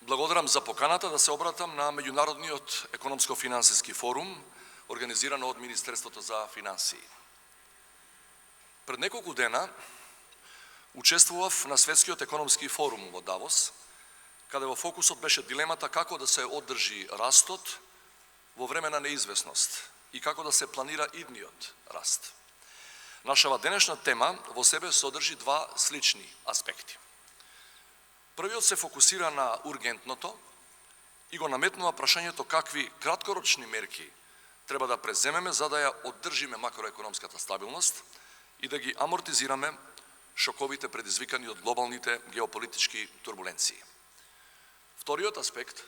Благодарам за поканата да се обратам на Меѓународниот економско-финансиски форум, организиран од Министерството за финансии. Пред неколку дена учествував на Светскиот економски форум во Давос, каде во фокусот беше дилемата како да се одржи растот во време на неизвестност и како да се планира идниот раст. Нашава денешна тема во себе содржи два слични аспекти. Првиот се фокусира на ургентното и го наметнува прашањето какви краткорочни мерки треба да преземеме за да ја оддржиме макроекономската стабилност и да ги амортизираме шоковите предизвикани од глобалните геополитички турбуленции. Вториот аспект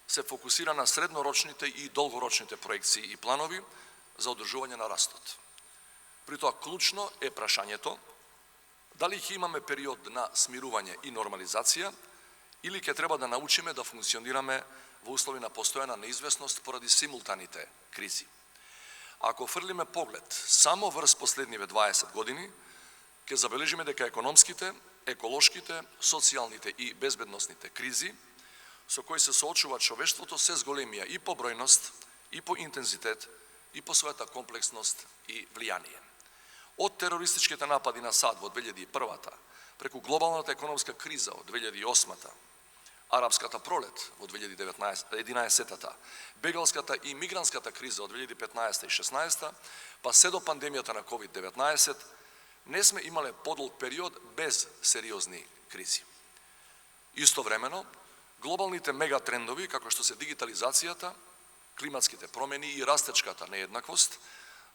се фокусира на среднорочните и долгорочните проекции и планови за одржување на растот. При тоа клучно е прашањето дали ќе имаме период на смирување и нормализација или ќе треба да научиме да функционираме во услови на постојана неизвестност поради симултаните кризи. Ако фрлиме поглед само врз последниве 20 години, ќе забележиме дека економските, еколошките, социјалните и безбедносните кризи со кои се соочува човештвото се зголемија и по бројност, и по интензитет, и по својата комплексност и влијание. Од терористичките напади на САД во 2001-та, преку глобалната економска криза од 2008-та, арапската пролет во 2011-та, бегалската и мигрантската криза од 2015-та и 16-та, па се до пандемијата на COVID-19, не сме имале подолг период без сериозни кризи. Истовремено, глобалните мегатрендови, како што се дигитализацијата, климатските промени и растечката нееднаквост,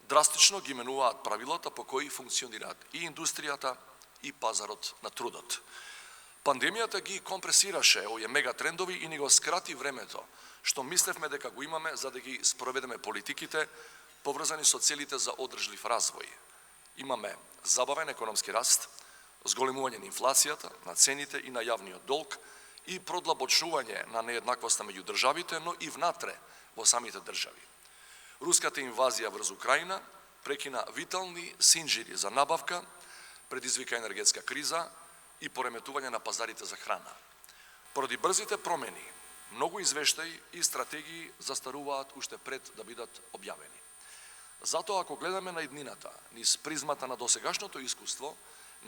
драстично ги менуваат правилата по кои функционираат и индустријата и пазарот на трудот. Пандемијата ги компресираше овие мегатрендови и ни го скрати времето, што мислевме дека го имаме за да ги спроведеме политиките поврзани со целите за одржлив развој. Имаме забавен економски раст, зголемување на инфлацијата, на цените и на јавниот долг и продлабочување на нееднаквоста меѓу државите, но и внатре во самите држави. Руската инвазија врз Украина прекина витални синџири за набавка, предизвика енергетска криза и пореметување на пазарите за храна. Поради брзите промени, многу извештаи и стратегии застаруваат уште пред да бидат објавени. Затоа, ако гледаме на иднината низ призмата на досегашното искуство,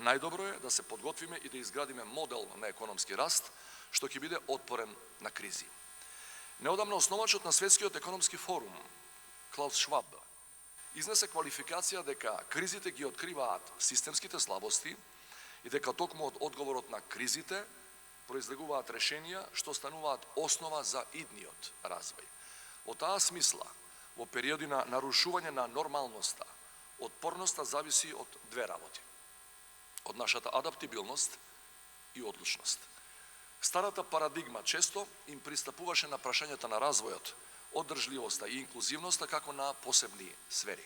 најдобро е да се подготвиме и да изградиме модел на економски раст, што ќе биде отпорен на кризи. Неодамна основачот на Светскиот економски форум, Клаус Шваб, изнесе квалификација дека кризите ги откриваат системските слабости и дека токму од одговорот на кризите произлегуваат решенија што стануваат основа за идниот развој. Во таа смисла, во периоди на нарушување на нормалноста, отпорноста зависи од две работи. Од нашата адаптибилност и одлучност. Старата парадигма често им пристапуваше на прашањата на развојот, одржливоста и инклузивноста како на посебни сфери.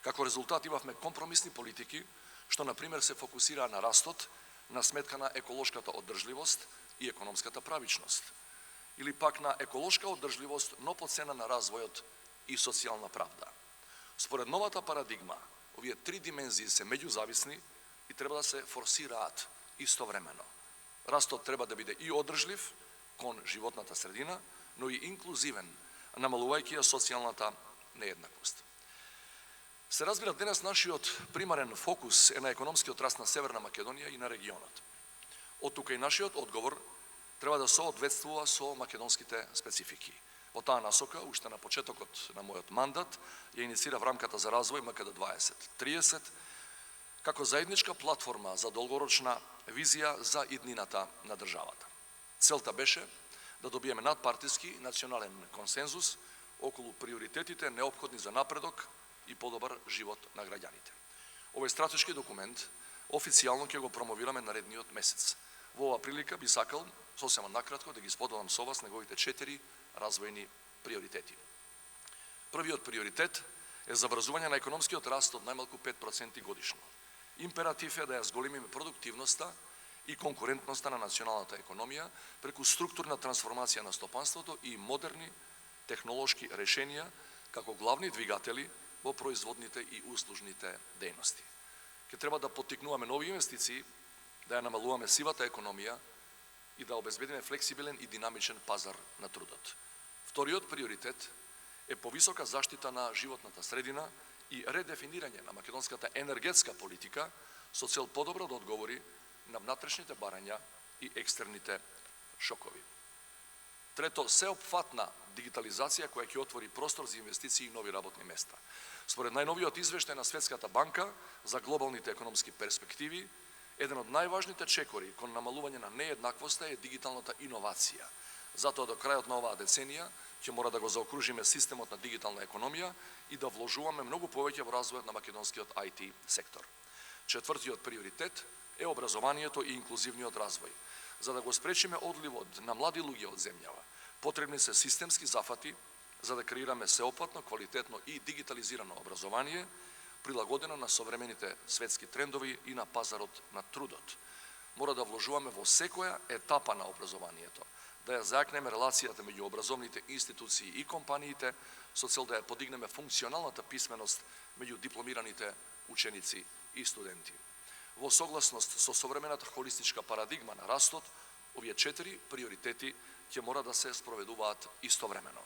Како резултат имавме компромисни политики, што на пример се фокусираа на растот, на сметка на еколошката одржливост и економската правичност. Или пак на еколошка одржливост, но по цена на развојот и социјална правда. Според новата парадигма, овие три димензии се меѓузависни и треба да се форсираат истовремено. Растот треба да биде и одржлив кон животната средина, но и инклузивен, намалувајќи ја социјалната нееднаквост. Се разбира, денес нашиот примарен фокус е на економскиот раст на Северна Македонија и на регионот. Од тука и нашиот одговор треба да соодветствува со македонските специфики. Во таа насока, уште на почетокот на мојот мандат, ја инициирав рамката за развој МКД 2030, како заедничка платформа за долгорочна визија за иднината на државата. Целта беше да добиеме надпартиски национален консензус околу приоритетите неопходни за напредок и подобар живот на граѓаните. Овој стратешки документ официјално ќе го промовираме наредниот месец. Во оваа прилика би сакал сосема накратко да ги споделам со вас неговите 4 развојни приоритети. Првиот приоритет е заврзување на економскиот раст од најмалку 5% годишно. Императив е да ја зголемиме продуктивноста и конкурентноста на националната економија преку структурна трансформација на стопанството и модерни технолошки решенија како главни двигатели во производните и услужните дејности. Ќе треба да поттикнуваме нови инвестиции, да ја намалуваме сивата економија и да обезбедиме флексибилен и динамичен пазар на трудот. Вториот приоритет е повисока заштита на животната средина и редефинирање на македонската енергетска политика со цел подобро да одговори на внатрешните барања и екстерните шокови. Трето, сеопфатна дигитализација која ќе отвори простор за инвестиции и нови работни места. Според најновиот извештај на Светската банка за глобалните економски перспективи, еден од најважните чекори кон намалување на нееднаквоста е дигиталната иновација. Затоа до крајот на оваа деценија ќе мора да го заокружиме системот на дигитална економија и да вложуваме многу повеќе во развојот на македонскиот IT сектор. Четвртиот приоритет е образованието и инклузивниот развој. За да го спречиме одливот на млади луѓе од земјава, потребни се системски зафати за да креираме сеопфатно, квалитетно и дигитализирано образование, прилагодено на современите светски трендови и на пазарот на трудот. Мора да вложуваме во секоја етапа на образованието, да ја зајакнеме релацијата меѓу образовните институции и компаниите со цел да ја подигнеме функционалната писменост меѓу дипломираните ученици и студенти. Во согласност со современата холистичка парадигма на растот, овие 4 приоритети ќе мора да се спроведуваат истовремено.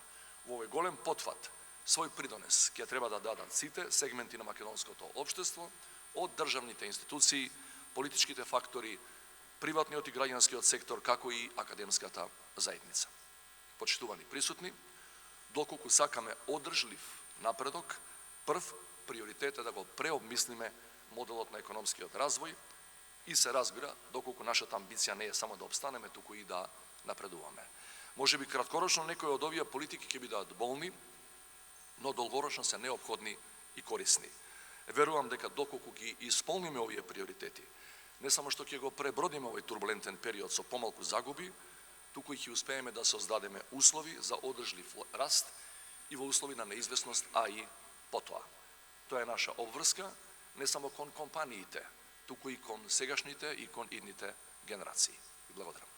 Во овој голем потфат, свој придонес ќе треба да дадат сите сегменти на македонското општество, од државните институции, политичките фактори, приватниот и граѓанскиот сектор, како и академската заедница. Почитувани присутни, доколку сакаме одржлив напредок, прв приоритет е да го преобмислиме моделот на економскиот развој и се разбира, доколку нашата амбиција не е само да обстанеме, туку и да напредуваме. Може би краткорочно некои од овие политики ќе бидат болни, но долгорочно се неопходни и корисни. Верувам дека доколку ги исполниме овие приоритети, не само што ќе го пребродиме овој турбулентен период со помалку загуби, туку и ќе успееме да создадеме услови за одржлив раст и во услови на неизвестност, а и потоа. Тоа е наша обврска не само кон компаниите, туку и кон сегашните и кон идните генерации. Благодарам.